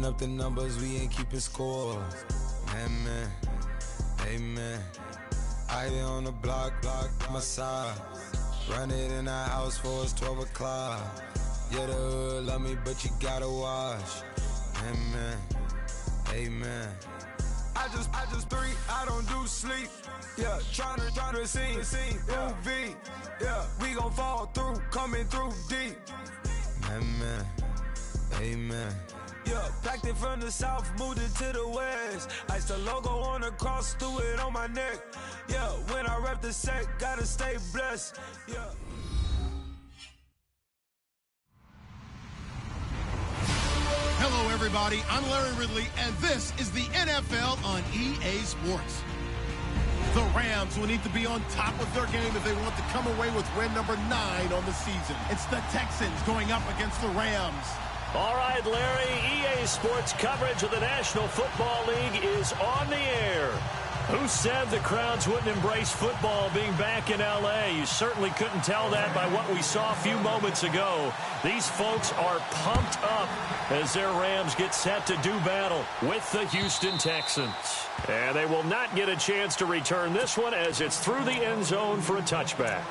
Running up the numbers, we ain't keeping score. Man, amen. I been on the block, my side. Run it in our house for it's 12 o'clock. Yeah, the hood love me, but you gotta watch. Amen. I just three, I don't do sleep. Yeah, tryna see, UV. Yeah, we gon' fall through, coming through deep. Amen. Yeah, packed it from the south, moved it to the west. Iced the logo on the cross, threw it on my neck. Yeah, when I rep the set, gotta stay blessed. Yeah. Hello, everybody. I'm Larry Ridley, and this is the NFL on EA Sports. The Rams will need to be on top of their game if they want to come away with win number 9 on the season. It's the Texans going up against the Rams. All right, Larry, EA Sports coverage of the National Football League is on the air. Who said the crowds wouldn't embrace football being back in L.A.? You certainly couldn't tell that by what we saw a few moments ago. These folks are pumped up as their Rams get set to do battle with the Houston Texans. And they will not get a chance to return this one as it's through the end zone for a touchback.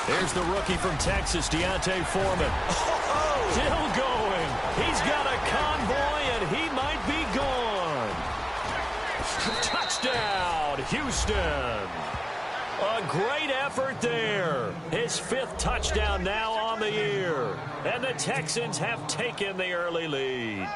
There's the rookie from Texas, Deontay Foreman. Still going. He's got a convoy, and he might be gone. Touchdown, Houston. A great effort there. His 5th touchdown now on the year. And the Texans have taken the early lead.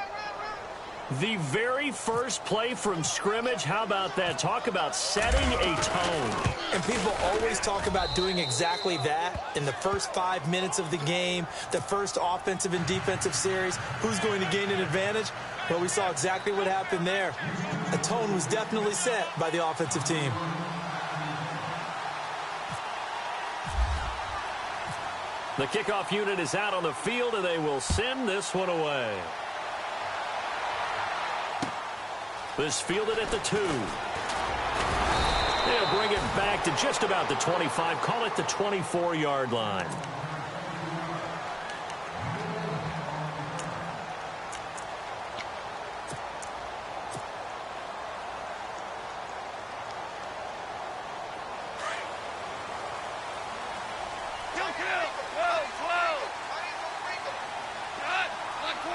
The very first play from scrimmage, how about that? Talk about setting a tone. And people always talk about doing exactly that in the first 5 minutes of the game, the first offensive and defensive series. Who's going to gain an advantage? Well, we saw exactly what happened there. A tone was definitely set by the offensive team. The kickoff unit is out on the field, and they will send this one away. This fielded at the 2. They'll bring it back to just about the 25. Call it the 24-yard line.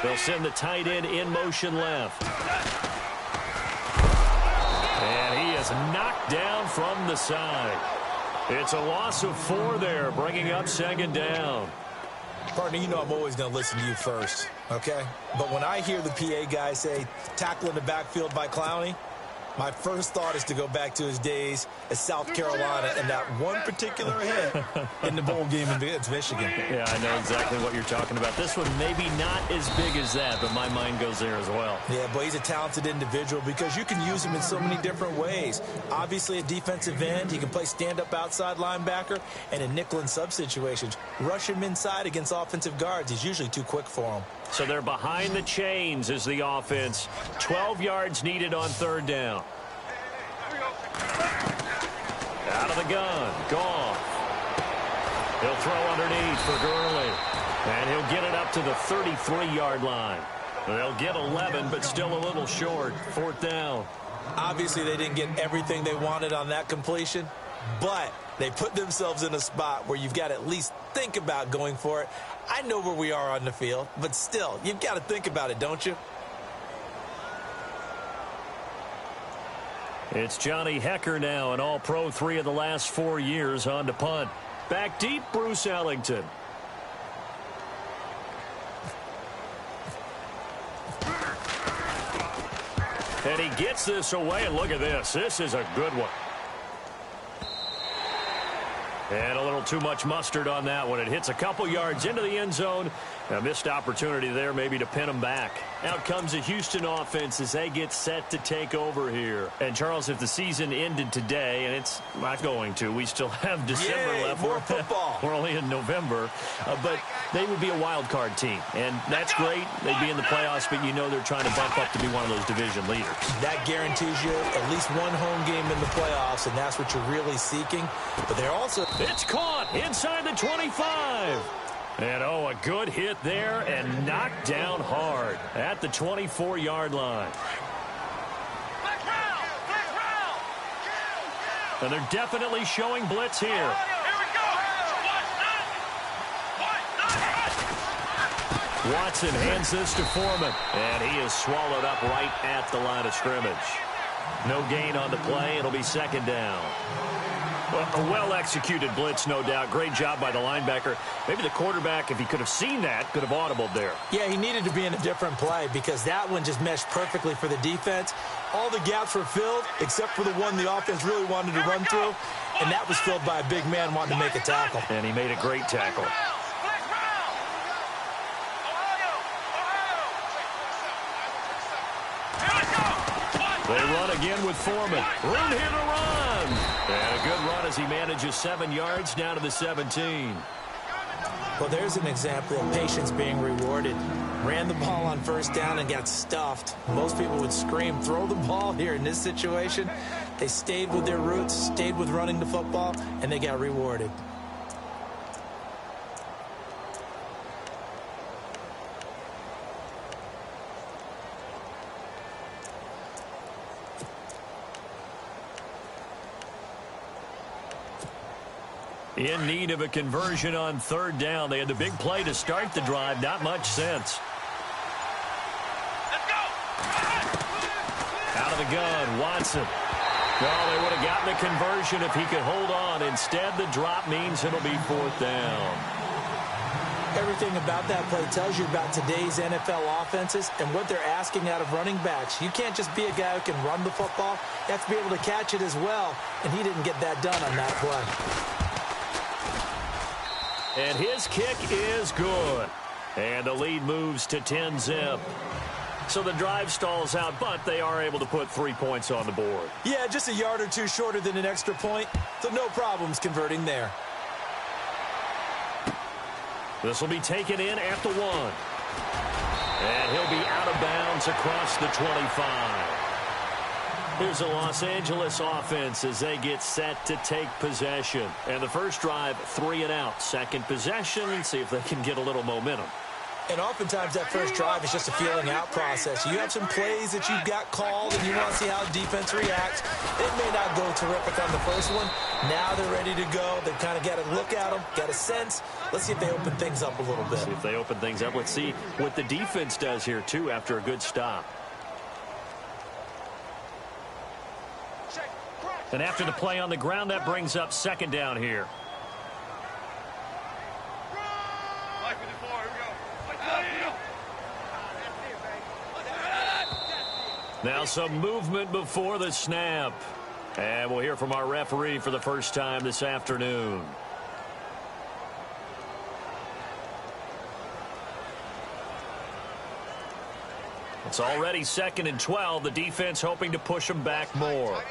They'll send the tight end in motion left. And he is knocked down from the side. It's a loss of 4 there, bringing up 2nd down. Partner, you know I'm always going to listen to you first, okay? But when I hear the PA guy say, tackle in the backfield by Clowney, my first thought is to go back to his days at South Carolina and that one particular hit in the bowl game against Michigan. Yeah, I know exactly what you're talking about. This one maybe not as big as that, but my mind goes there as well. Yeah, but he's a talented individual because you can use him in so many different ways. Obviously, a defensive end, he can play stand-up outside linebacker, and in nickel and sub situations, rush him inside against offensive guards. He's usually too quick for him. So they're behind the chains as the offense. 12 yards needed on 3rd down. Out of the gun. Goff. He'll throw underneath for Gurley. And he'll get it up to the 33-yard line. They'll get 11, but still a little short. 4th down. Obviously, they didn't get everything they wanted on that completion, but they put themselves in a spot where you've got to at least think about going for it. I know where we are on the field, but still, you've got to think about it, don't you? It's Johnny Hecker now, an all-pro 3 of the last 4 years on to punt. Back deep, Bruce Ellington. And he gets this away, and look at this. This is a good one. And a little too much mustard on that one. It hits a couple yards into the end zone, A missed opportunity there maybe to pin them back. Out comes the Houston offense as they get set to take over here. And, Charles, if the season ended today, and it's not going to, we still have December left. More football. We're only in November. But they would be a wild card team. And that's great. They'd be in the playoffs, but you know they're trying to bump up to be one of those division leaders. That guarantees you at least one home game in the playoffs, and that's what you're really seeking. But they're also... It's caught inside the 25. And, oh, a good hit there and knocked down hard at the 24-yard line. And they're definitely showing blitz here. Watson hands this to Foreman, and he is swallowed up right at the line of scrimmage. No gain on the play. It'll be second down. Well, a well-executed blitz, no doubt. Great job by the linebacker. Maybe the quarterback, if he could have seen that, could have audibled there. Yeah, he needed to be in a different play because that one just meshed perfectly for the defense. All the gaps were filled except for the one the offense really wanted to run through, and that was filled by a big man wanting to make a tackle. And he made a great tackle. They run again with Foreman. Room here to run. And a good run as he manages 7 yards down to the 17. Well, there's an example of patience being rewarded. Ran the ball on first down and got stuffed. Most people would scream, throw the ball here. In this situation, they stayed with their roots, stayed with running the football, and they got rewarded. In need of a conversion on third down. They had the big play to start the drive. Not much sense. Let's go. Out of the gun, Watson. Well, they would have gotten the conversion if he could hold on. Instead, the drop means it'll be fourth down. Everything about that play tells you about today's NFL offenses and what they're asking out of running backs. You can't just be a guy who can run the football. You have to be able to catch it as well, and he didn't get that done on that play. And his kick is good. And the lead moves to 10-zip. So the drive stalls out, but they are able to put 3 points on the board. Yeah, just a yard or two shorter than an extra point, so no problems converting there. This will be taken in at the 1. And he'll be out of bounds across the 25. Here's the Los Angeles offense as they get set to take possession. And the first drive, 3 and out. Second possession, and see if they can get a little momentum. And oftentimes that first drive is just a feeling out process. You have some plays that you've got called, and you want to see how defense reacts. It may not go terrific on the first one. Now they're ready to go. They've kind of got to look at them, got a sense. Let's see if they open things up a little bit. See if they open things up. Let's see what the defense does here, too, after a good stop. And after the play on the ground, that brings up second down here. Now some movement before the snap. And we'll hear from our referee for the first time this afternoon. It's already 2nd and 12. The defense hoping to push them back more.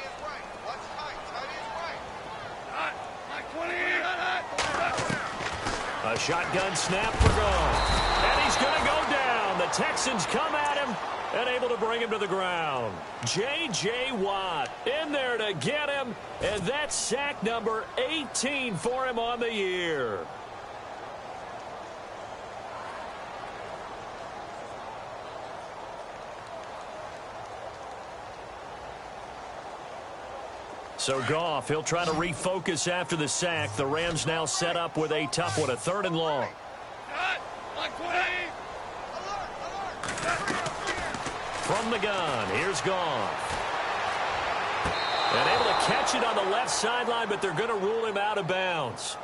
A shotgun snap for Goff. And he's going to go down. The Texans come at him and able to bring him to the ground. J.J. Watt in there to get him. And that's sack number 18 for him on the year. So Goff, he'll try to refocus after the sack. The Rams now set up with a tough one, a 3rd and long. From the gun, here's Goff. And able to catch it on the left sideline, but they're going to rule him out of bounds.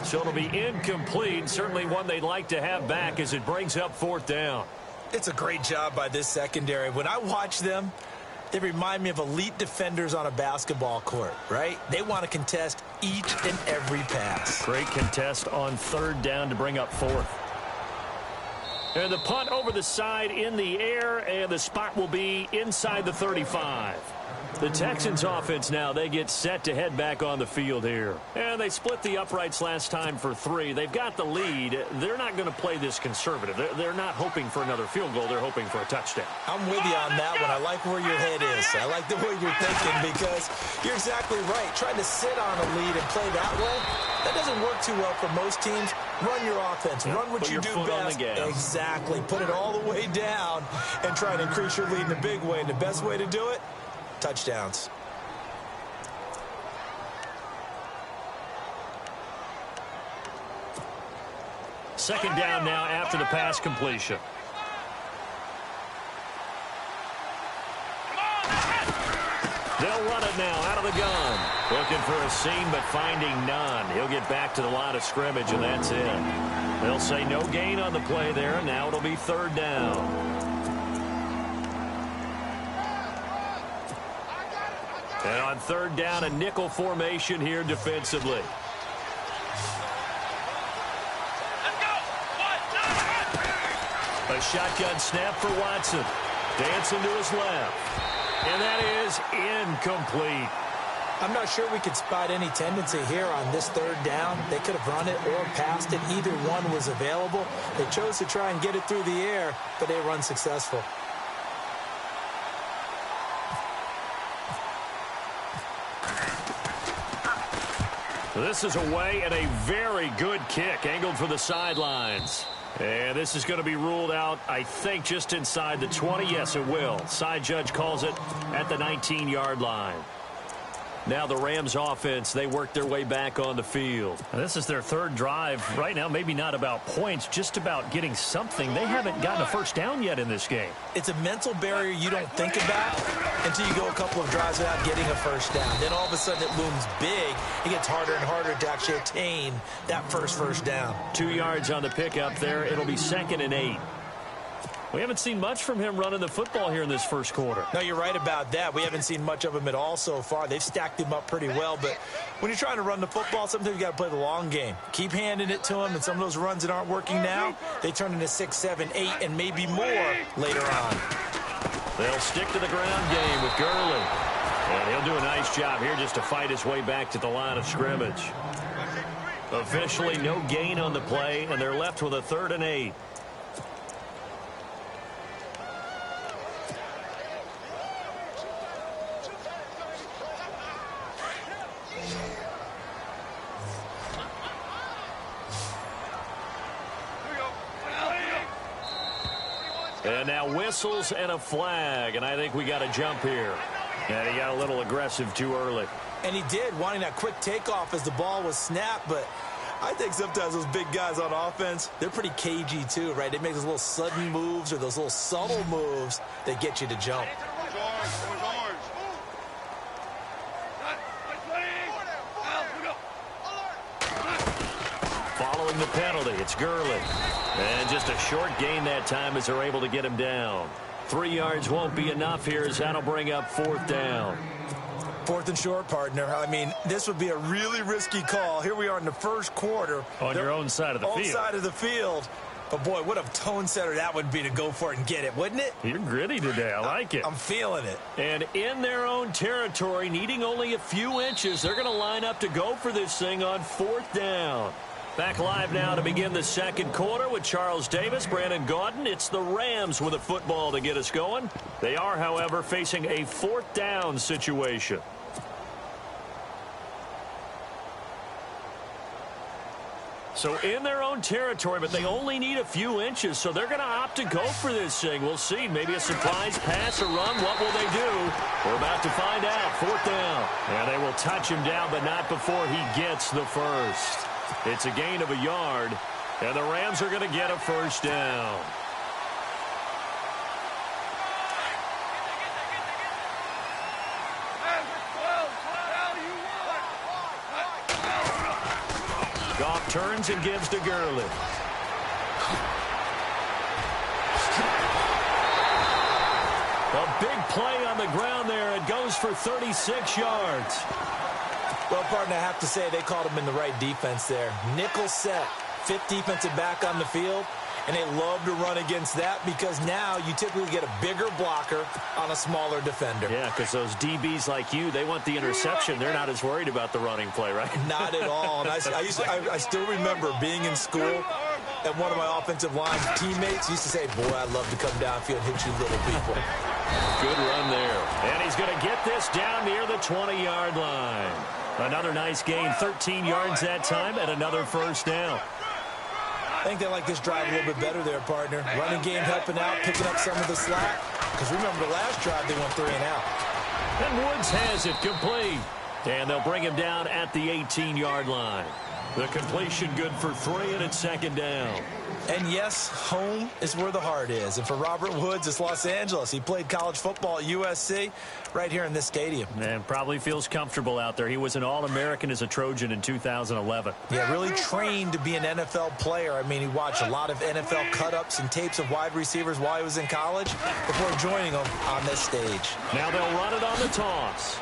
So it'll be incomplete, certainly one they'd like to have back as it brings up 4th down. It's a great job by this secondary. When I watch them, they remind me of elite defenders on a basketball court, right? They want to contest each and every pass. Great contest on 3rd down to bring up 4th. And the punt over the side in the air, and the spot will be inside the 35. The Texans offense now, they get set to head back on the field here. And they split the uprights last time for 3. They've got the lead. They're not going to play this conservative. They're not hoping for another field goal. They're hoping for a touchdown. I'm with you on that one. I like where your head is. I like the way you're thinking because you're exactly right. Trying to sit on a lead and play that way, that doesn't work too well for most teams. Run your offense. Run what you do best. Exactly. Put it all the way down and try to increase your lead in a big way. And the best way to do it, touchdowns. Second down now after the pass completion. They'll run it now out of the gun. Looking for a seam, but finding none. He'll get back to the line of scrimmage, and that's it. They'll say no gain on the play there. Now it'll be third down. And on third down, a nickel formation here defensively. A shotgun snap for Watson. Dancing to his left. And that is incomplete. I'm not sure we could spot any tendency here on this third down. They could have run it or passed it. Either one was available. They chose to try and get it through the air, but they were unsuccessful. This is away and a very good kick angled for the sidelines. And this is going to be ruled out, I think, just inside the 20. Yes, it will. Side judge calls it at the 19-yard line. Now the Rams offense, they work their way back on the field. And this is their third drive. Right now, maybe not about points, just about getting something. They haven't gotten a first down yet in this game. It's a mental barrier you don't think about until you go a couple of drives without getting a first down. Then all of a sudden it looms big. It gets harder and harder to actually attain that first down. 2 yards on the pickup there. It'll be 2nd and 8. We haven't seen much from him running the football here in this first quarter. No, you're right about that. We haven't seen much of him at all so far. They've stacked him up pretty well, but when you're trying to run the football, sometimes you got to play the long game. Keep handing it to him, and some of those runs that aren't working now, they turn into 6, 7, 8, and maybe more later on. They'll stick to the ground game with Gurley. And he'll do a nice job here just to fight his way back to the line of scrimmage. Officially no gain on the play, and they're left with a 3rd and 8. And now whistles and a flag, and I think we got a jump here. And he got a little aggressive too early. And he did, wanting that quick takeoff as the ball was snapped, but I think sometimes those big guys on offense, they're pretty cagey too, right? They make those little sudden moves or those little subtle moves that get you to jump. Following the penalty, it's Gurley. And just a short gain that time as they're able to get him down. 3 yards won't be enough here as that'll bring up 4th down. 4th and short, partner. I mean, this would be a really risky call. Here we are in the first quarter. On your own side of the field. Own side of the field. But, boy, what a tone setter that would be to go for it and get it, wouldn't it? You're gritty today. I like it. I'm feeling it. And in their own territory, needing only a few inches, they're going to line up to go for this thing on 4th down. Back live now to begin the second quarter with Charles Davis, Brandon Gaudin. It's the Rams with a football to get us going. They are, however, facing a 4th down situation. So in their own territory, but they only need a few inches, so they're going to opt to go for this thing. We'll see. Maybe a surprise pass or run. What will they do? We're about to find out. 4th down. And they will touch him down, but not before he gets the first. It's a gain of a yard, and the Rams are going to get a first down. Goff turns and gives to Gurley. A big play on the ground there. It goes for 36 yards. Well, partner, I have to say they called him in the right defense there. Nickel set, 5th defensive back on the field, And they love to run against that because now you typically get a bigger blocker on a smaller defender. Yeah, because those DBs like you, they want the interception. They're not as worried about the running play, right? Not at all. And I still remember being in school, and one of my offensive line teammates used to say, boy, I'd love to come downfield and hit you little people. Good run there. And he's going to get this down near the 20-yard line. Another nice gain, 13 yards that time, and another first down. I think they like this drive a little bit better there, partner. Running game helping out, picking up some of the slack. Because remember, the last drive, they went 3 and out. And Woods has it complete. And they'll bring him down at the 18-yard line. The completion good for 3, and it's second down. And yes, home is where the heart is. And for Robert Woods, it's Los Angeles. He played college football at USC right here in this stadium. And probably feels comfortable out there. He was an All-American as a Trojan in 2011. Yeah, really trained to be an NFL player. I mean, he watched a lot of NFL cut-ups and tapes of wide receivers while he was in college before joining them on this stage. Now they'll run it on the toss.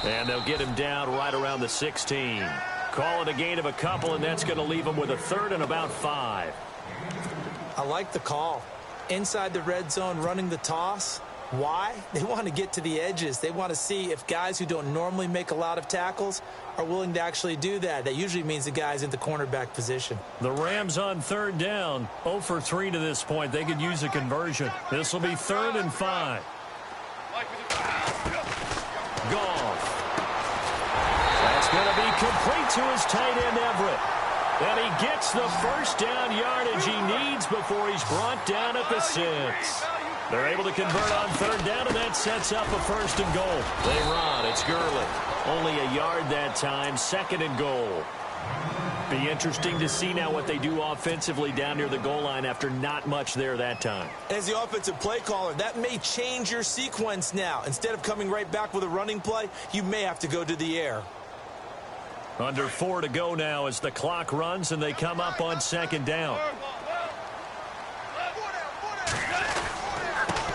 And they'll get him down right around the 16. Call it a gain of a couple, and that's going to leave him with a 3rd and about 5. I like the call. Inside the red zone, running the toss. Why? They want to get to the edges. They want to see if guys who don't normally make a lot of tackles are willing to actually do that. That usually means the guy's in the cornerback position. The Rams on 3rd down. 0 for 3 to this point. They could use a conversion. This will be 3rd and 5. Goff. That's going to be complete to his tight end, Everett. And he gets the first down yardage he needs before he's brought down at the 6. They're able to convert on 3rd down, and that sets up a 1st and goal. They run. It's Gurley. Only a yard that time. 2nd and goal. Be interesting to see now what they do offensively down near the goal line after not much there that time. As the offensive play caller, that may change your sequence now. Instead of coming right back with a running play, you may have to go to the air. Under 4 to go now as the clock runs and they come up on 2nd down.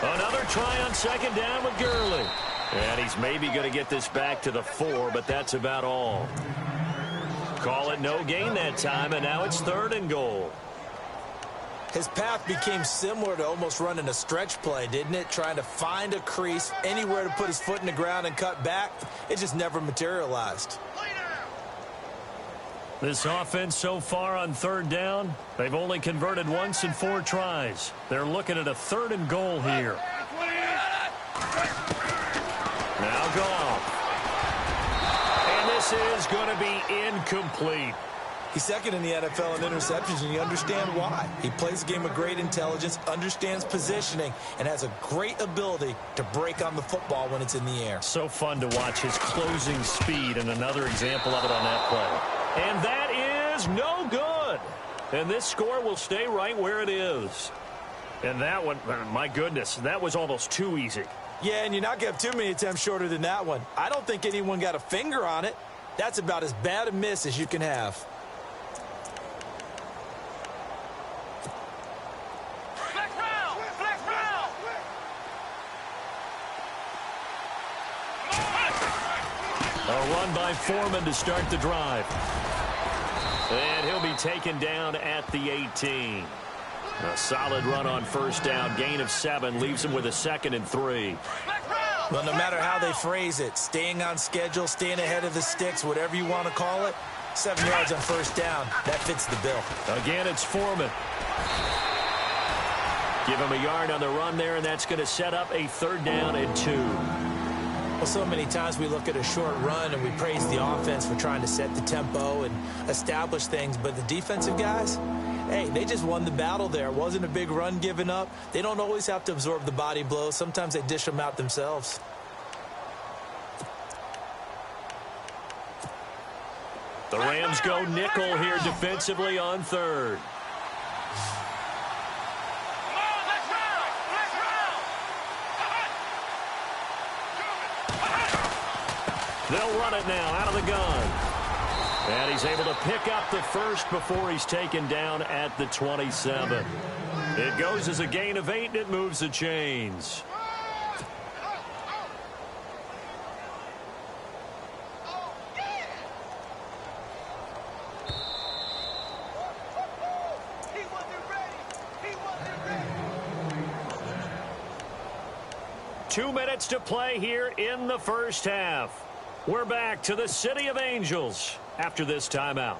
Another try on 2nd down with Gurley. And he's maybe going to get this back to the 4, but that's about all. Call it no gain that time, and now it's 3rd and goal. His path became similar to almost running a stretch play, didn't it? Trying to find a crease, anywhere to put his foot in the ground and cut back. It just never materialized. This offense so far on 3rd down, they've only converted once in 4 tries. They're looking at a 3rd and goal here. Now Goff. And this is going to be incomplete. He's 2nd in the NFL in interceptions, and you understand why. He plays a game with great intelligence, understands positioning, and has a great ability to break on the football when it's in the air. So fun to watch his closing speed, and another example of it on that play. And that is no good. And this score will stay right where it is. And that one, my goodness, that was almost too easy. Yeah, and you're not going to have too many attempts shorter than that one. I don't think anyone got a finger on it. That's about as bad a miss as you can have. A run by Foreman to start the drive. And he'll be taken down at the 18. A solid run on 1st down. Gain of 7 leaves him with a 2nd and 3. Well, no matter how they phrase it, staying on schedule, staying ahead of the sticks, whatever you want to call it, 7 yards on 1st down, that fits the bill. Again, it's Foreman. Give him a yard on the run there, and that's going to set up a 3rd down and 2. Well, so many times we look at a short run and we praise the offense for trying to set the tempo and establish things, but the defensive guys, hey, they just won the battle there. It wasn't a big run given up. They don't always have to absorb the body blows. Sometimes they dish them out themselves. The Rams go nickel here defensively on 3rd. They'll run it now out of the gun. And he's able to pick up the 1st before he's taken down at the 27. It goes as a gain of 8, and it moves the chains. 2 minutes to play here in the first half. We're back to the City of Angels after this timeout.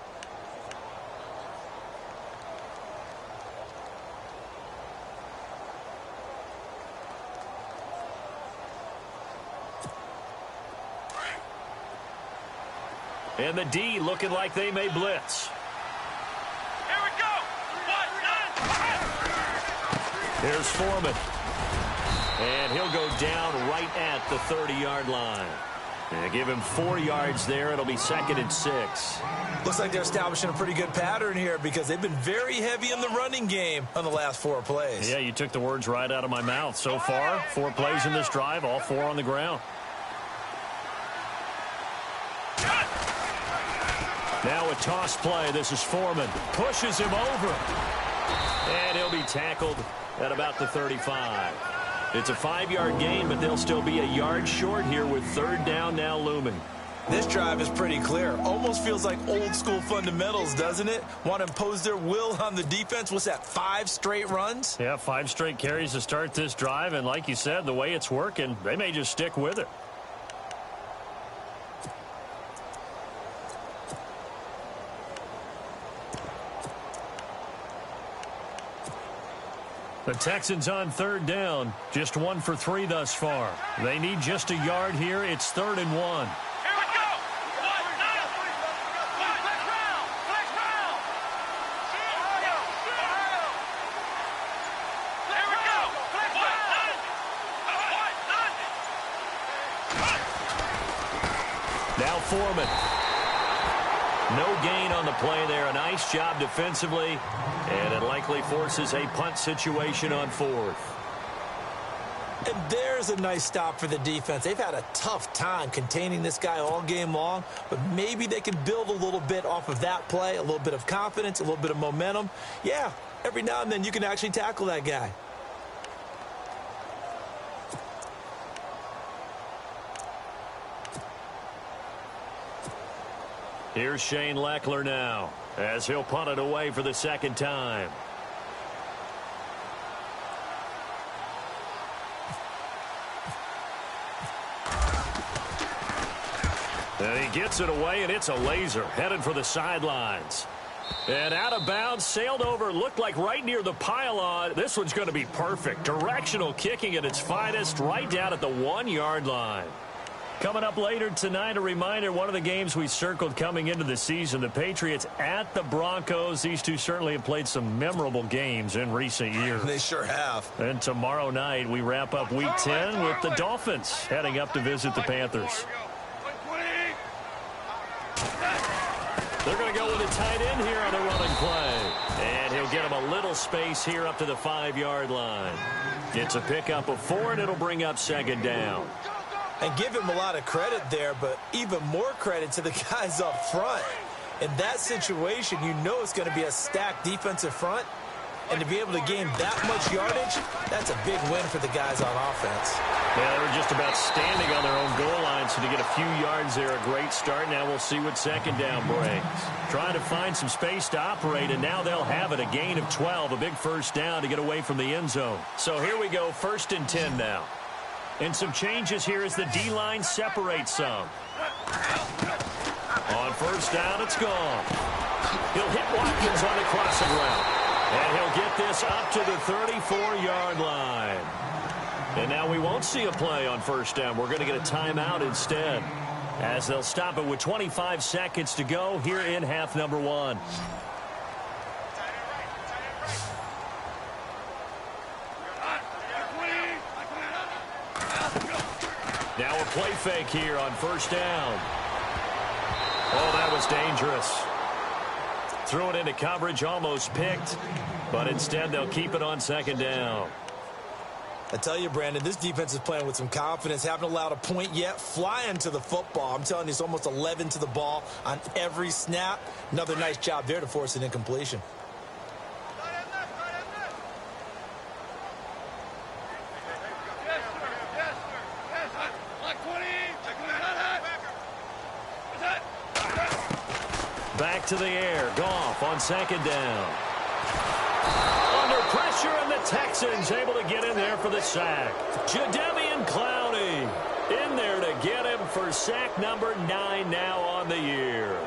And the D looking like they may blitz. Here we go. Here's Foreman. And he'll go down right at the 30-yard line. And give him 4 yards there. It'll be 2nd and 6. Looks like they're establishing a pretty good pattern here because they've been very heavy in the running game on the last 4 plays. Yeah, you took the words right out of my mouth. So far, 4 plays in this drive, all 4 on the ground. Now a toss play. This is Foreman. Pushes him over. And he'll be tackled at about the 35. It's a 5-yard gain, but they'll still be a yard short here with 3rd down now looming. This drive is pretty clear. Almost feels like old school fundamentals, doesn't it? Want to impose their will on the defense. What's that, 5 straight runs? Yeah, 5 straight carries to start this drive. And like you said, the way it's working, they may just stick with it. The Texans on 3rd down. Just 1 for 3 thus far. They need just a yard here. It's 3rd and 1. Here we go. Flex round. Here we go. Now Foreman. No gain on the play there. A nice job defensively. And it likely forces a punt situation on 4th. And there's a nice stop for the defense. They've had a tough time containing this guy all game long, but maybe they can build a little bit off of that play, a little bit of confidence, a little bit of momentum. Yeah, every now and then you can actually tackle that guy. Here's Shane Leckler now, as he'll punt it away for the 2nd time. And he gets it away, and it's a laser, headed for the sidelines. And out of bounds, sailed over, looked like right near the pylon. This one's going to be perfect. Directional kicking at its finest, right down at the 1-yard line. Coming up later tonight, a reminder, one of the games we circled coming into the season, the Patriots at the Broncos. These two certainly have played some memorable games in recent years. They sure have. And tomorrow night, we wrap up Week 10 with the Dolphins heading up to visit the Panthers. They're going to go with a tight end here on the running play. And he'll get him a little space here up to the 5-yard line. It's a pickup of 4, and it'll bring up 2nd down. And give him a lot of credit there, but even more credit to the guys up front. In that situation, you know it's going to be a stacked defensive front. And to be able to gain that much yardage, that's a big win for the guys on offense. Yeah, they were just about standing on their own goal line, so to get a few yards there, a great start. Now we'll see what 2nd down brings. Trying to find some space to operate, and now they'll have it. A gain of 12, a big 1st down to get away from the end zone. So here we go, 1st and 10 now. And some changes here as the D-line separates some. On 1st down, it's gone. He'll hit Watkins on the crossing route. And he'll get this up to the 34-yard line. And now we won't see a play on 1st down. We're going to get a timeout instead, as they'll stop it with 25 seconds to go here in half number 1. Now a play fake here on 1st down. Oh, that was dangerous. Threw it into coverage, almost picked, but instead they'll keep it on 2nd down. I tell you, Brandon, this defense is playing with some confidence. Haven't allowed a point yet. Flying to the football. I'm telling you, it's almost 11 to the ball on every snap. Another nice job there to force an incompletion. Back to the air. Goff on 2nd down. Under pressure, and the Texans able to get in there for the sack. Jadeveon Jadeveon Clowney in there to get him for sack number 9 now on the year.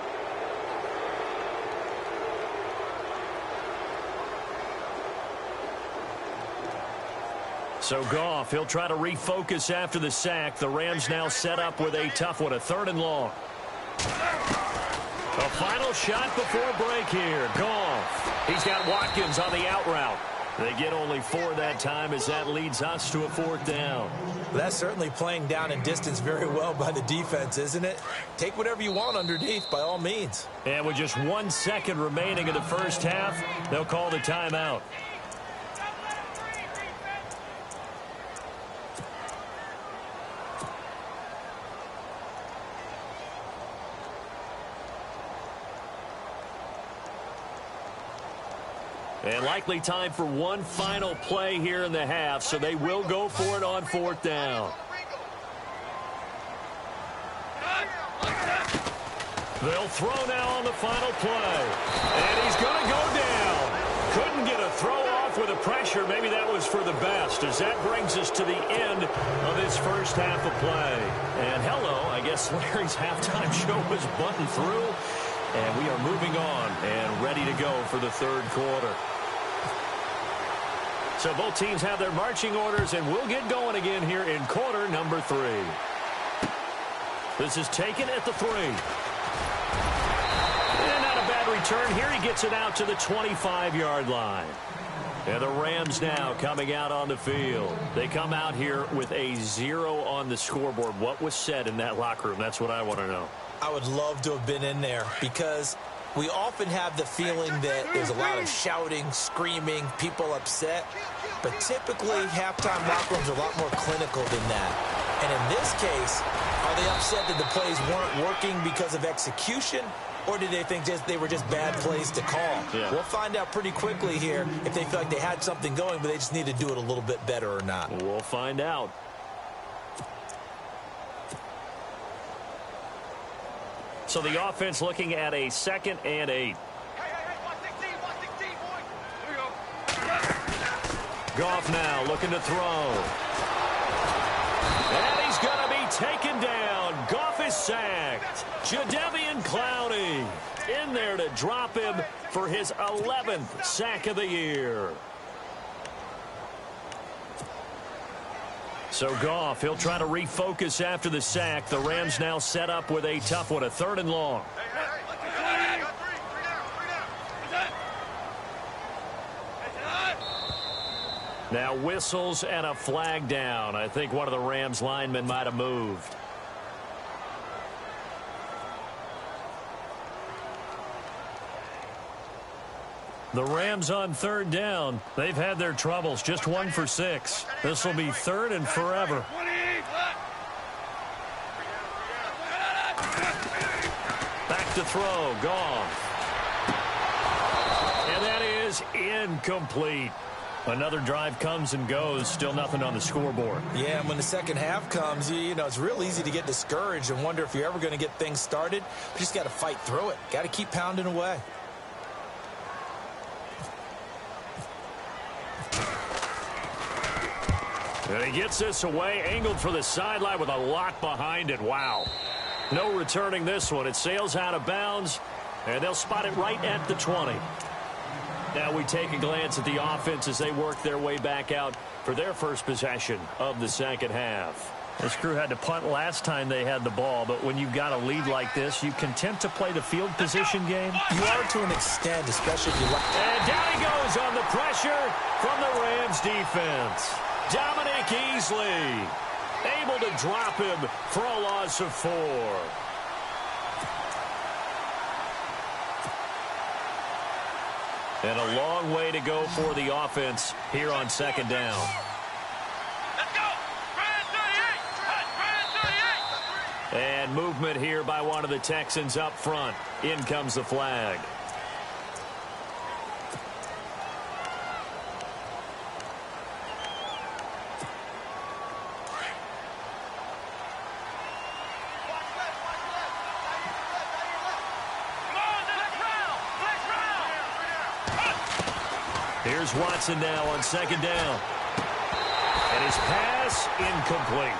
So Goff, he'll try to refocus after the sack. The Rams now set up with a tough one, a 3rd and long. A final shot before break here. Goff. He's got Watkins on the out route. They get only 4 that time as that leads us to a 4th down. That's certainly playing down in distance very well by the defense, isn't it? Take whatever you want underneath by all means. And with just 1 second remaining in the first half, they'll call the timeout. And likely time for one final play here in the half, so they will go for it on 4th down. They'll throw now on the final play. And he's going to go down. Couldn't get a throw off with the pressure. Maybe that was for the best, as that brings us to the end of this first half of play. And hello, I guess Larry's halftime show was buttoned through. And we are moving on and ready to go for the 3rd quarter. So both teams have their marching orders, and we'll get going again here in quarter number 3. This is taken at the 3. And not a bad return here. He gets it out to the 25-yard line. And the Rams now coming out on the field. They come out here with a 0 on the scoreboard. What was said in that locker room? That's what I want to know. I would love to have been in there because we often have the feeling that there's a lot of shouting, screaming, people upset. But typically, halftime locker rooms are a lot more clinical than that. And in this case, are they upset that the plays weren't working because of execution? Or did they think they were just bad plays to call? Yeah. We'll find out pretty quickly here if they feel like they had something going, but they just need to do it a little bit better or not. We'll find out. So the offense looking at a 2nd and 8. Goff now looking to throw. And he's going to be taken down. Goff is sacked. Jadeveon Clowney in there to drop him for his 11th sack of the year. So Goff, he'll try to refocus after the sack. The Rams now set up with a tough one, a 3rd and long. Now whistles and a flag down. I think one of the Rams linemen might have moved. The Rams on 3rd down. They've had their troubles. Just 1 for 6. This will be 3rd and forever. Back to throw. Goff. And that is incomplete. Another drive comes and goes. Still nothing on the scoreboard. Yeah, and when the second half comes, you know, it's real easy to get discouraged and wonder if you're ever going to get things started. You just got to fight through it. Got to keep pounding away. And he gets this away, angled for the sideline with a lot behind it. Wow. No returning this one. It sails out of bounds, and they'll spot it right at the 20. Now we take a glance at the offense as they work their way back out for their first possession of the second half. This crew had to punt last time they had the ball, but when you've got a lead like this, you content to play the field position game? You are to an extent, especially if you like. And down he goes on the pressure from the Rams defense. Dominic Easley able to drop him for a loss of 4. And a long way to go for the offense here on 2nd down. Let's go. Brand 38. And movement here by one of the Texans up front. In comes the flag. Here's Watson now on 2nd down. And his pass incomplete.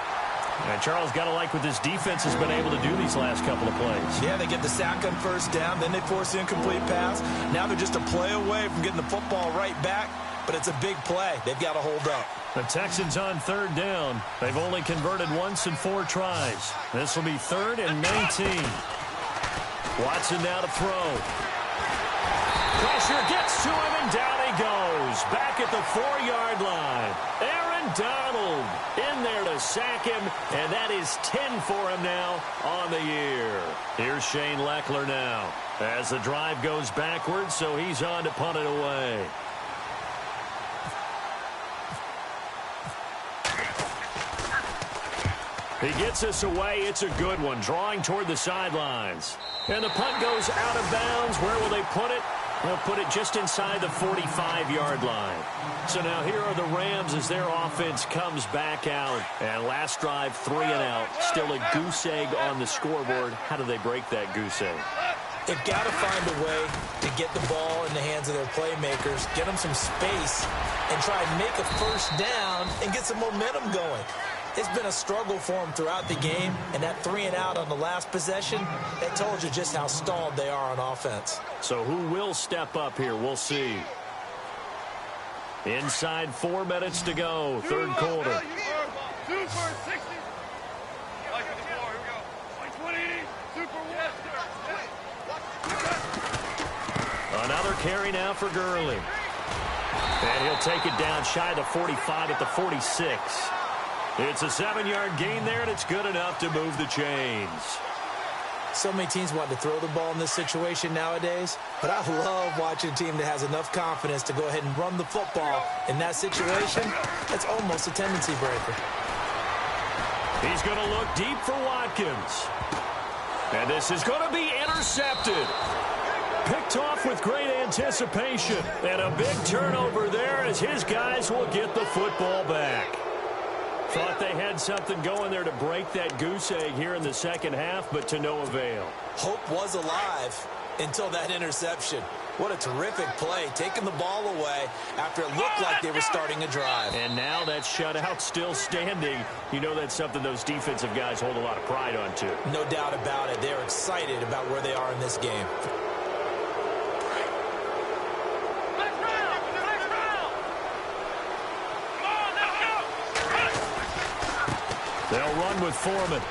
And Charles, got to like what this defense has been able to do these last couple of plays. Yeah, they get the sack on first down, then they force the incomplete pass. Now they're just a play away from getting the football right back, but it's a big play. They've got to hold up. The Texans on third down. They've only converted once in 4 tries. This will be 3rd and 19. Watson now to throw. Pressure gets to him, and down he goes. Back at the 4-yard line. Aaron Donald in there to sack him, and that is 10 for him now on the year. Here's Shane Leckler now as the drive goes backwards, so he's on to punt it away. He gets us away. It's a good one, drawing toward the sidelines. And the punt goes out of bounds. Where will they put it? They'll put it just inside the 45-yard line. So now here are the Rams as their offense comes back out. And last drive, 3 and out. Still a goose egg on the scoreboard. How do they break that goose egg? They've got to find a way to get the ball in the hands of their playmakers, get them some space, and try and make a first down and get some momentum going. It's been a struggle for them throughout the game, and that 3 and out on the last possession, that told you just how stalled they are on offense. So who will step up here? We'll see. Inside 4 minutes to go, third quarter. 2 for 60. Like 54, here we go. Like 180, 2 for 1. Another carry now for Gurley. And he'll take it down shy of the 45 at the 46. It's a 7-yard gain there, and it's good enough to move the chains. So many teams want to throw the ball in this situation nowadays, but I love watching a team that has enough confidence to go ahead and run the football in that situation. That's almost a tendency breaker. He's going to look deep for Watkins. And this is going to be intercepted. Picked off with great anticipation. And a big turnover there as his guys will get the football back. Thought they had something going there to break that goose egg here in the second half, but to no avail. Hope was alive until that interception. What a terrific play, taking the ball away after it looked like they were starting a drive. And now that shutout still standing. You know that's something those defensive guys hold a lot of pride on, too. No doubt about it. They're excited about where they are in this game. They'll run with Foreman.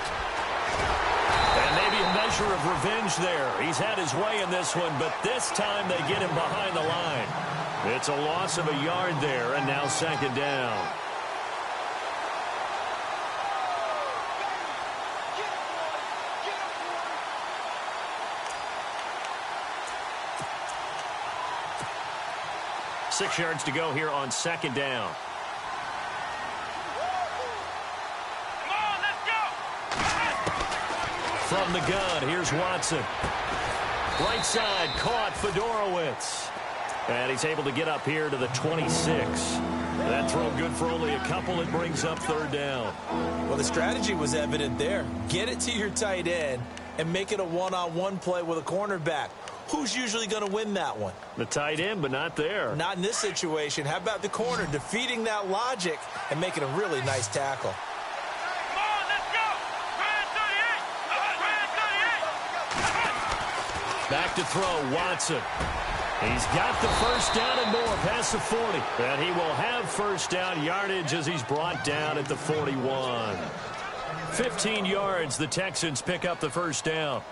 And maybe a measure of revenge there. He's had his way in this one, but this time they get him behind the line. It's a loss of a yard there, and now second down. Six yards to go here on second down. From the gun, here's Watson. Right side, caught Fedorowicz. And he's able to get up here to the 26. That throw good for only a couple. It brings up third down. Well, the strategy was evident there. Get it to your tight end and make it a one-on-one play with a cornerback. Who's usually going to win that one? The tight end, but not there. Not in this situation. How about the corner defeating that logic and making a really nice tackle? Back to throw, Watson. He's got the first down and more past the 40. And he will have first down yardage as he's brought down at the 41. 15 yards, the Texans pick up the first down.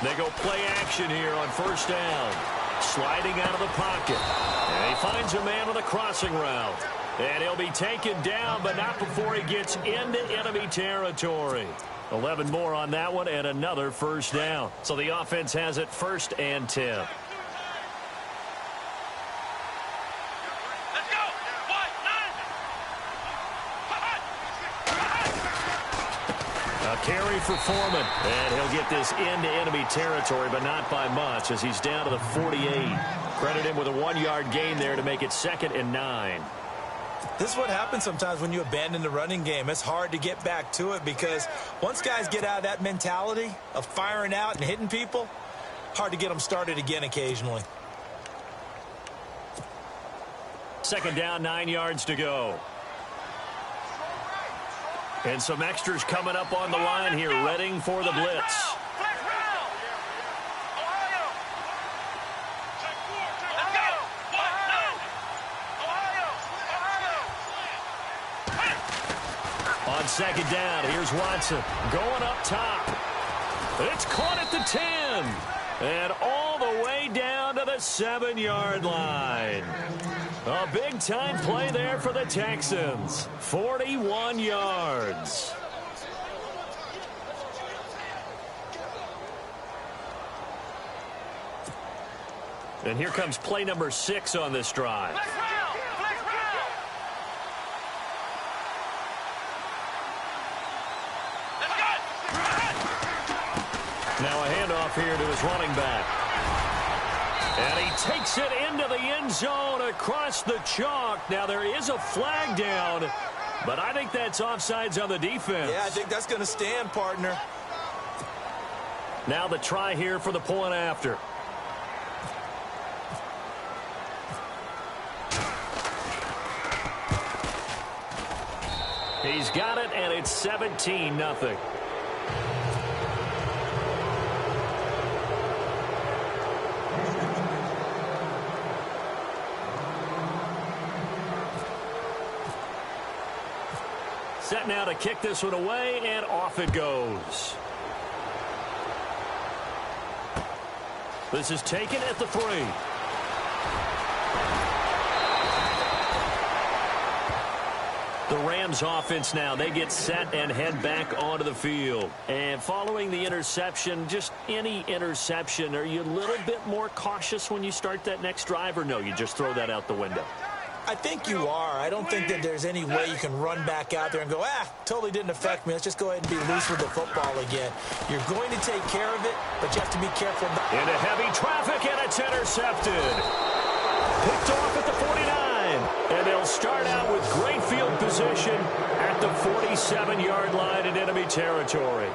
They go play action here on first down. Sliding out of the pocket. And he finds a man on the crossing route. And he'll be taken down, but not before he gets into enemy territory. 11 more on that one and another first down. So the offense has it 1st and 10. Carry for Foreman, and he'll get this into enemy territory, but not by much as he's down to the 48. Credit him with a 1-yard gain there to make it 2nd and 9. This is what happens sometimes when you abandon the running game. It's hard to get back to it because once guys get out of that mentality of firing out and hitting people, hard to get them started again occasionally. Second down, 9 yards to go. And some extras coming up on the line here, readying for the blitz. On second down, here's Watson going up top. It's caught at the 10. And all the way down to the 7-yard line. A big-time play there for the Texans. 41 yards. And here comes play number 6 on this drive. Now a handoff here to his running back. And he takes it into the end zone across the chalk. Now there is a flag down, but I think that's offsides on the defense. Yeah, I think that's going to stand, partner. Now the try here for the point after. He's got it, and it's 17-0. Set now to kick this one away, and off it goes. This is taken at the 3. The Rams offense now, they get set and head back onto the field. And following the interception, just any interception, are you a little bit more cautious when you start that next drive, or no, you just throw that out the window? I think you are. I don't think that there's any way you can run back out there and go, totally didn't affect me. Let's just go ahead and be loose with the football again. You're going to take care of it, but you have to be careful. Into heavy traffic, and it's intercepted. Picked off at the 49. And they'll start out with great field position at the 47-yard line in enemy territory.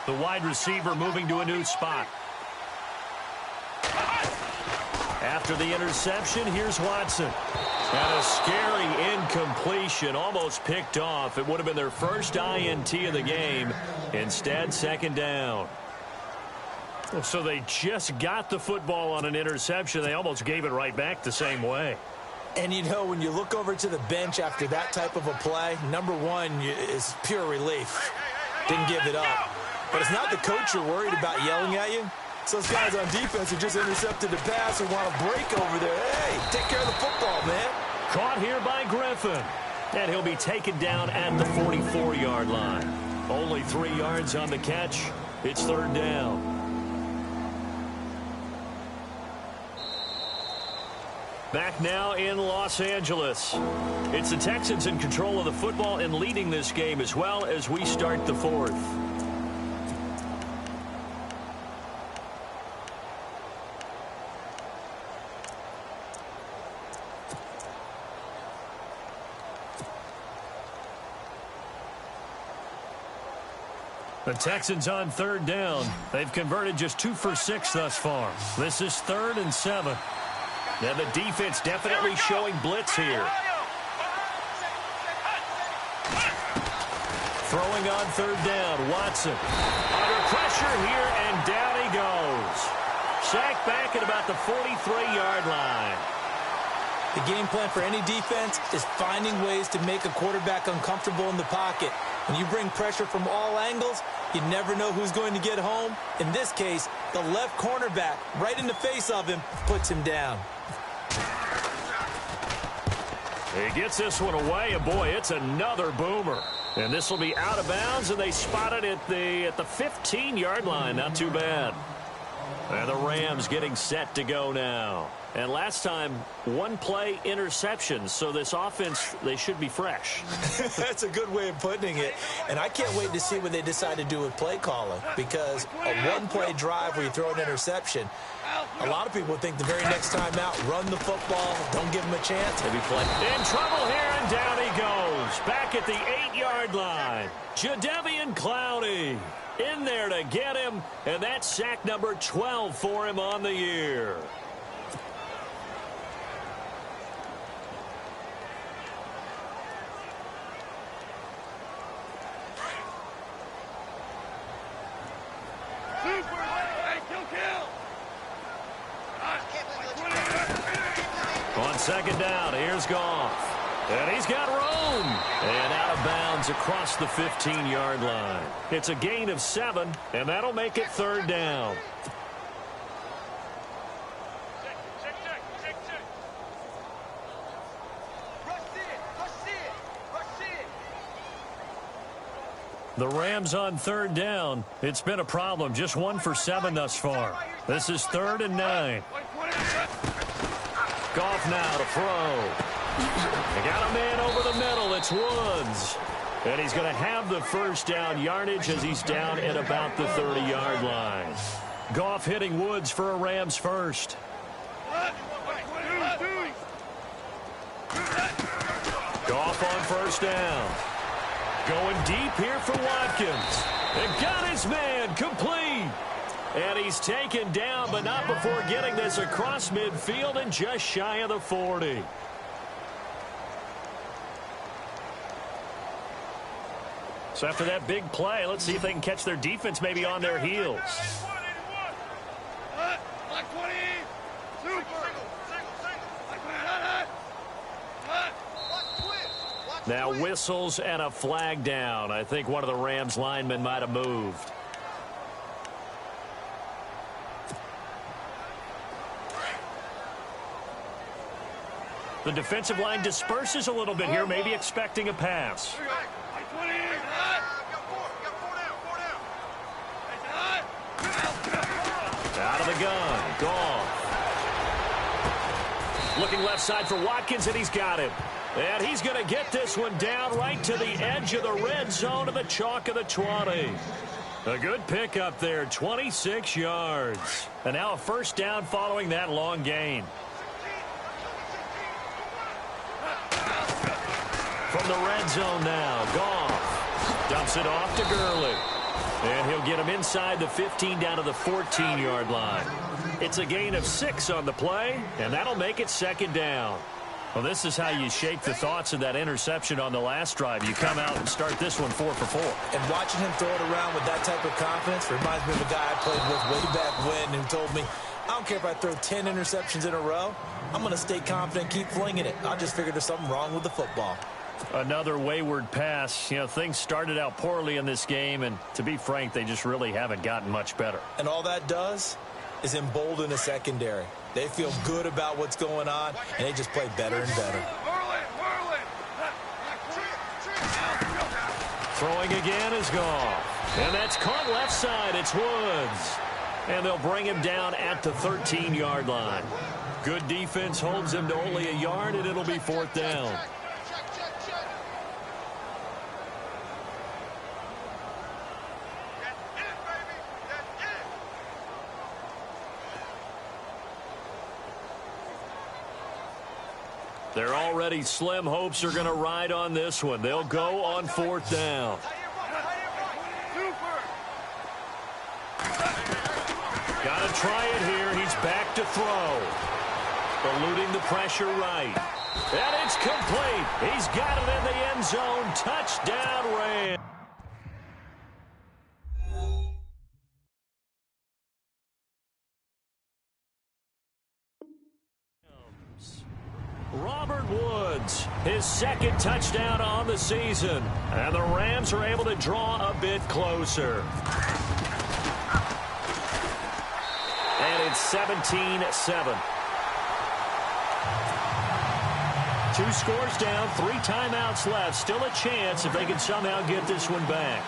The wide receiver moving to a new spot. After the interception, here's Watson. And a scary incompletion, almost picked off. It would have been their first INT of the game. Instead, second down. So they just got the football on an interception. They almost gave it right back the same way. And, you know, when you look over to the bench after that type of a play, number one is pure relief. Didn't give it up. But it's not the coach you're worried about yelling at you. It's those guys on defense who just intercepted the pass who want to break over there. Hey, take care of the football, man. Caught here by Griffin. And he'll be taken down at the 44-yard line. Only 3 yards on the catch. It's third down. Back now in Los Angeles. It's the Texans in control of the football and leading this game as well as we start the fourth. The Texans on third down. They've converted just 2 for 6 thus far. This is 3rd and 7. Now the defense definitely showing blitz here. Throwing on third down, Watson. Under pressure here, and down he goes. Sacked back at about the 43-yard line. The game plan for any defense is finding ways to make a quarterback uncomfortable in the pocket. When you bring pressure from all angles, you never know who's going to get home. In this case, the left cornerback, right in the face of him, puts him down. He gets this one away, and boy, it's another boomer. And this will be out of bounds, and they spot it at the 15-yard line. Not too bad. And the Rams getting set to go now. And last time, one play interception. So this offense, they should be fresh. That's a good way of putting it. And I can't wait to see what they decide to do with play calling. Because a one-play drive where you throw an interception, a lot of people think the very next time out, run the football, don't give them a chance. Maybe play. In trouble here, and down he goes. Back at the 8-yard line. Jadeveon Clowney in there to get him. And that's sack number 12 for him on the year. On second down, here's Goff. And he's got room. And out of bounds across the 15-yard line. It's a gain of 7, and that'll make it third down. The Rams on third down. It's been a problem. Just 1 for 7 thus far. This is 3rd and 9. Goff now to throw. They got a man over the middle. It's Woods. And he's going to have the first down yardage as he's down at about the 30-yard line. Goff hitting Woods for a Rams first. Goff on first down. Going deep here for Watkins. And got his man complete. And he's taken down, but not before getting this across midfield and just shy of the 40. So after that big play, let's see if they can catch their defense maybe on their heels. Now whistles and a flag down. I think one of the Rams linemen might have moved. The defensive line disperses a little bit here, maybe expecting a pass. Out of the gun. Goff. Looking left side for Watkins, and he's got him. And he's going to get this one down right to the edge of the red zone of the chalk of the 20. A good pickup there, 26 yards. And now a first down following that long gain. From the red zone now, Goff dumps it off to Gurley. And he'll get him inside the 15 down to the 14-yard line. It's a gain of 6 on the play, and that'll make it second down. Well, this is how you shake the thoughts of that interception on the last drive. You come out and start this one 4 for 4. And watching him throw it around with that type of confidence reminds me of a guy I played with way back when who told me, I don't care if I throw 10 interceptions in a row. I'm going to stay confident, keep flinging it. I just figured there's something wrong with the football. Another wayward pass. You know, things started out poorly in this game, and to be frank, they just really haven't gotten much better. And all that does is embolden the secondary. They feel good about what's going on, and they just play better and better. Throwing again is Goff. And that's caught left side. It's Woods. And they'll bring him down at the 13-yard line. Good defense holds him to only a yard, and it'll be 4th down. They're already slim hopes are going to ride on this one. They'll go on 4th down. Got to try it here. He's back to throw. Eluding the pressure right. And it's complete. He's got it in the end zone. Touchdown, Rams. Robert Woods, his second touchdown on the season. And the Rams are able to draw a bit closer. And it's 17-7. 2 scores down, 3 timeouts left. Still a chance if they can somehow get this one back.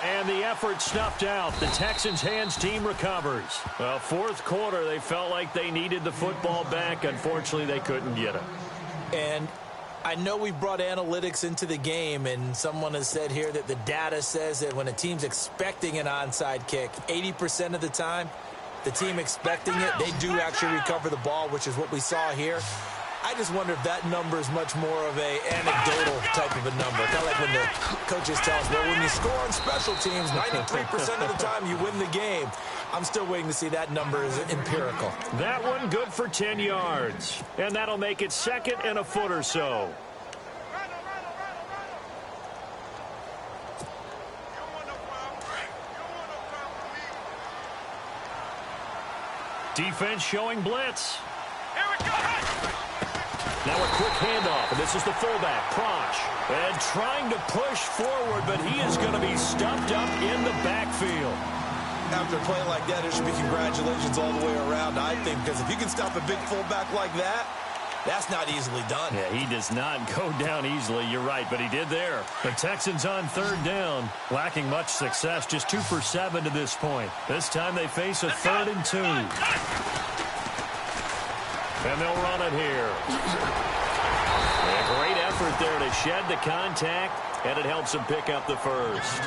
And the effort snuffed out. The Texans' hands team recovers. Well, fourth quarter, they felt like they needed the football back. Unfortunately, they couldn't get it. And I know we brought analytics into the game, and someone has said here that the data says that when a team's expecting an onside kick, 80% of the time, the team expecting it, they do actually recover the ball, which is what we saw here. I just wonder if that number is much more of a anecdotal type of a number. Kind of like when the coaches tell us, well, when you score on special teams, 93% of the time you win the game. I'm still waiting to see that number is empirical. That one good for 10 yards. And that'll make it 2nd and a foot or so. Defense showing blitz. Here we go. Now a quick handoff, and this is the fullback, Prosh. And trying to push forward, but he is going to be stuffed up in the backfield. After a play like that, there should be congratulations all the way around, I think, because if you can stop a big fullback like that, that's not easily done. Yeah, he does not go down easily, you're right, but he did there. The Texans on 3rd down, lacking much success, just 2 for 7 to this point. This time they face a 3rd and 2. And they'll run it here. A great effort there to shed the contact, and it helps them pick up the first.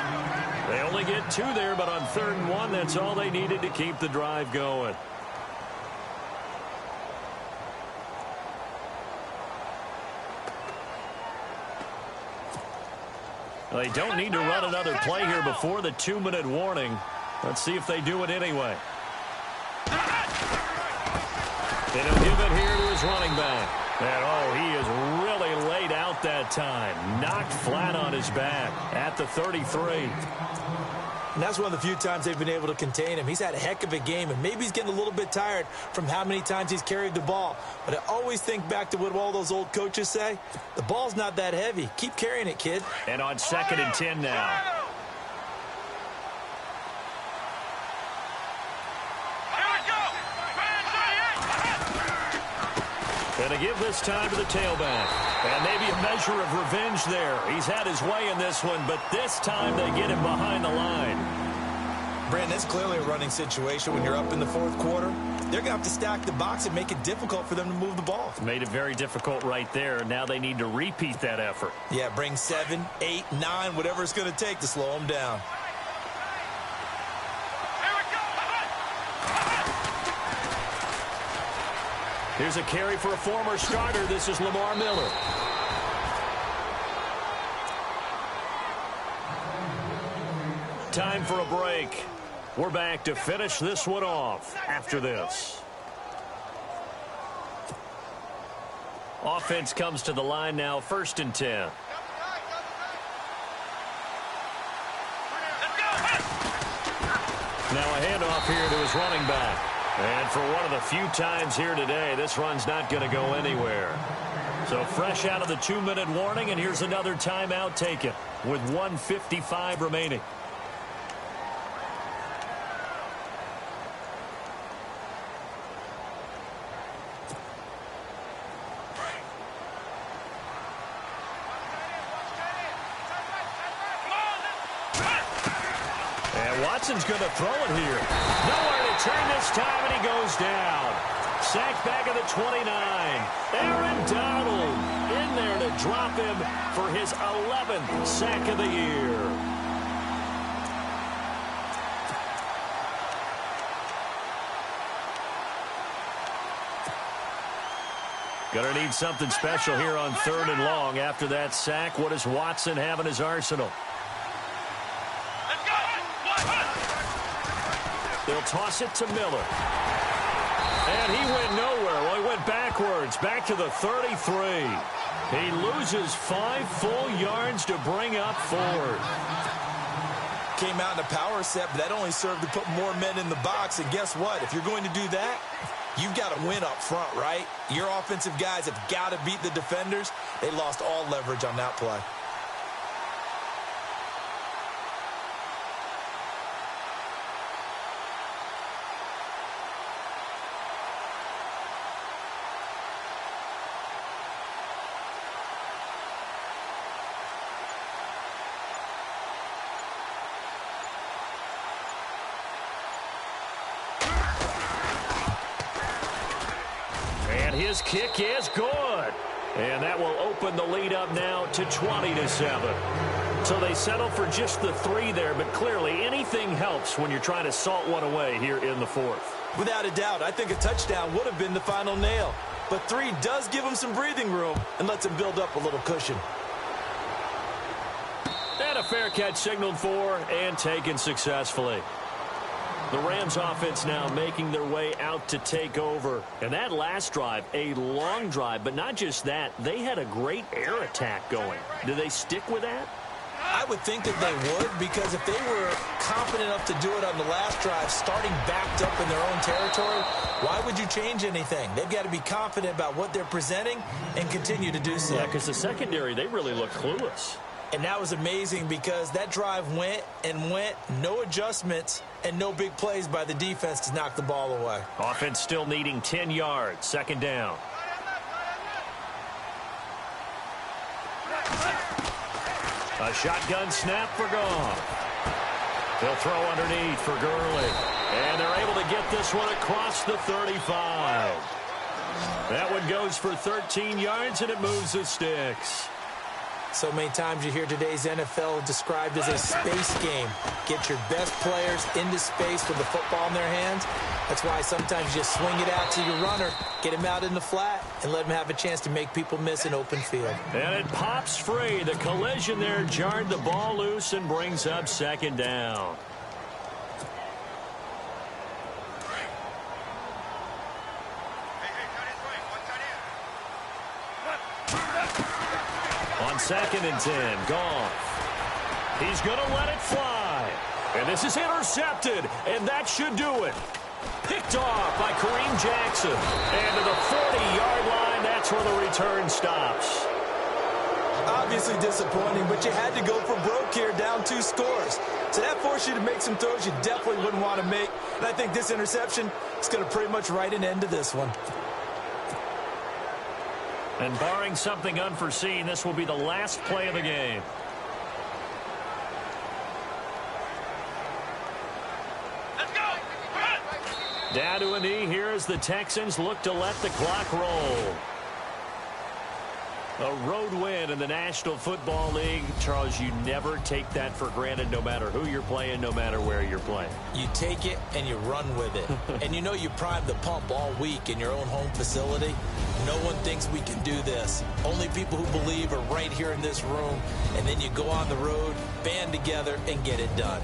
They only get 2 there, but on 3rd and 1, that's all they needed to keep the drive going. Well, they don't need to run another play here before the 2-minute warning. Let's see if they do it anyway. And he'll give it here to his running back. And, oh, he is really laid out that time. Knocked flat on his back at the 33. And that's one of the few times they've been able to contain him. He's had a heck of a game, and maybe he's getting a little bit tired from how many times he's carried the ball. But I always think back to what all those old coaches say. The ball's not that heavy. Keep carrying it, kid. And on 2nd and 10 now. And to give this time to the tailback. And maybe a measure of revenge there. He's had his way in this one, but this time they get him behind the line. Brandon, it's clearly a running situation when you're up in the 4th quarter. They're going to have to stack the box and make it difficult for them to move the ball. Made it very difficult right there. Now they need to repeat that effort. Yeah, bring 7, 8, 9, whatever it's going to take to slow them down. Here's a carry for a former starter. This is Lamar Miller. Time for a break. We're back to finish this one off after this. Offense comes to the line now, 1st and 10. Now a handoff here to his running back. And for one of the few times here today, this run's not going to go anywhere. So fresh out of the 2-minute warning, and here's another timeout taken with 1:55 remaining. And Watson's going to throw it here. Nowhere to turn this time, and he goes down. Sacked back at the 29. Aaron Donald in there to drop him for his 11th sack of the year. Gonna need something special here on 3rd and long. After that sack, what does Watson have in his arsenal? They'll toss it to Miller. And he went nowhere. Well, he went backwards, back to the 33. He loses 5 full yards to bring up 4th. Came out in a power set, but that only served to put more men in the box. And guess what? If you're going to do that, You've got to win up front, right? Your offensive guys have got to beat the defenders. They lost all leverage on that play. His kick is good. And that will open the lead up now to 20-7. So they settle for just the 3 there, but clearly anything helps when you're trying to salt one away here in the 4th. Without a doubt, I think a touchdown would have been the final nail. But 3 does give them some breathing room and lets them build up a little cushion. And a fair catch signaled for and taken successfully. The Rams offense now making their way out to take over. And that last drive, a long drive, but not just that. They had a great air attack going. Do they stick with that? I would think that they would, because if they were confident enough to do it on the last drive, starting backed up in their own territory, why would you change anything? They've got to be confident about what they're presenting and continue to do so. Yeah, because the secondary, they really looked clueless. And that was amazing because that drive went and went, no adjustments, and no big plays by the defense to knock the ball away. Offense still needing 10 yards, 2nd down. A shotgun snap for Goff. They'll throw underneath for Gurley. And they're able to get this one across the 35. That one goes for 13 yards, and it moves the sticks. So many times you hear today's NFL described as a space game. Get your best players into space with the football in their hands. That's why sometimes you just swing it out to your runner, get him out in the flat, and let him have a chance to make people miss an open field. And it pops free. The collision there jarred the ball loose and brings up 2nd down. On 2nd and 10, Goff. He's going to let it fly. And this is intercepted, and that should do it. Picked off by Kareem Jackson. And to the 40-yard line, that's where the return stops. Obviously disappointing, but you had to go for broke here, down 2 scores. So that forced you to make some throws you definitely wouldn't want to make. And I think this interception is going to pretty much write an end to this one. And barring something unforeseen, this will be the last play of the game. Let's go! Down to a knee here as the Texans look to let the clock roll. A road win in the National Football League. Charles, you never take that for granted, no matter who you're playing, no matter where you're playing. You take it and you run with it. And you know you primed the pump all week in your own home facility. No one thinks we can do this. Only people who believe are right here in this room. And then you go on the road, band together, and get it done.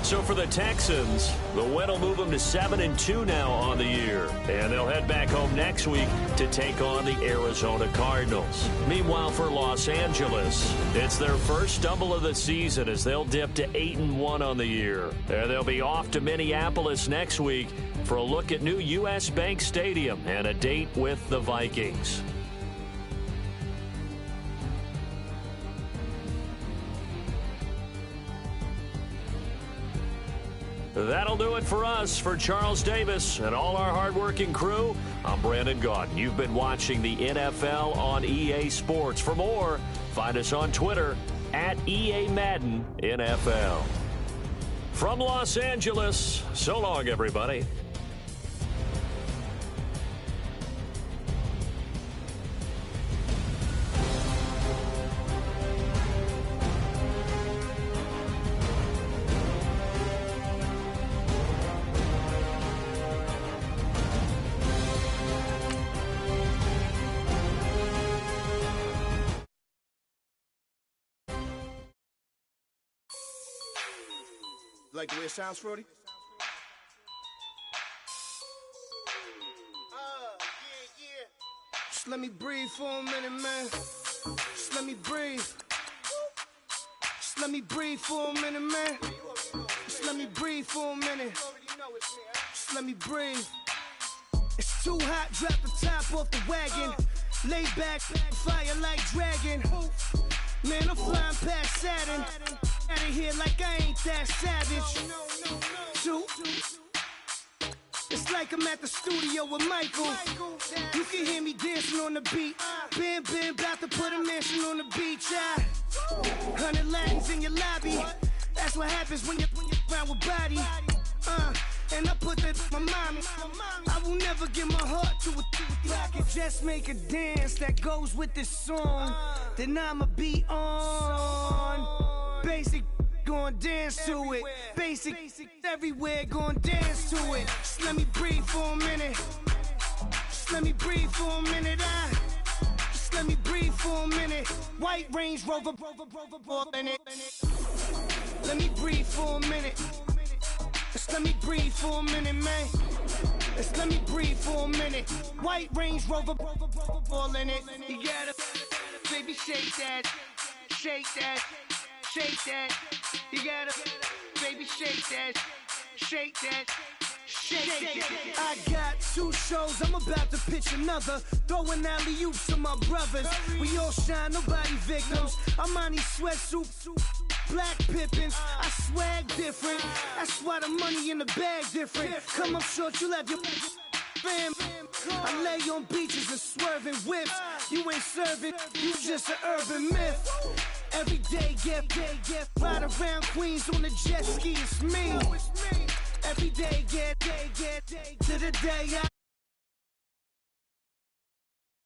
So for the Texans, the win will move them to 7-2 now on the year. And they'll head back home next week to take on the Arizona Cardinals. Meanwhile, for Los Angeles, it's their first stumble of the season as they'll dip to 8-1 on the year. And they'll be off to Minneapolis next week for a look at new U.S. Bank Stadium and a date with the Vikings. That'll do it for us. For Charles Davis and all our hardworking crew, I'm Brandon Gaudin. You've been watching the NFL on EA Sports. For more, find us on Twitter at EA Madden NFL. From Los Angeles, so long, everybody. Like the way it sounds, Frody? Yeah. Just let me breathe for a minute, man. Just let me breathe. Just let me breathe for a minute, man. Just let me breathe for a minute. Just let me breathe. It's too hot, drop the top off the wagon. Lay back, fire like dragon. Man, I'm flying past Saturn. Out of here like I ain't that savage. Two. It's like I'm at the studio with Michael. You can hear me dancing on the beat. Bam, bam, about to put a mansion on the beach. 100 Latins in your lobby. That's what happens when you're around with body. And I put that in my mommy. I will never give my heart to a if I could just make a dance that goes with this song, then I'ma be on. Basic, gon' dance to it. Basic, everywhere, gon' dance to it. Just let me breathe for a minute. Just let me breathe for a minute. Just let me breathe for a minute. White Range Rover, in it. Let me breathe for a minute. Just let me breathe for a minute, man. Just let me breathe for a minute. White Range Rover, ball in it. You gotta, baby, shake that, shake that, shake that. You gotta, baby, shake that, shake that. Shake. I got 2 shows, I'm about to pitch another. Throwing alley-oops to my brothers. We all shine, nobody victims. I'm on these sweatsuits, black Pippins. I swag different. That's why the money in the bag different. Come up short, you'll have your fam. I lay on beaches and swerving whips. You ain't serving, you just an urban myth. Every day, get ride around Queens on the jet ski, it's me. Every day, get to the day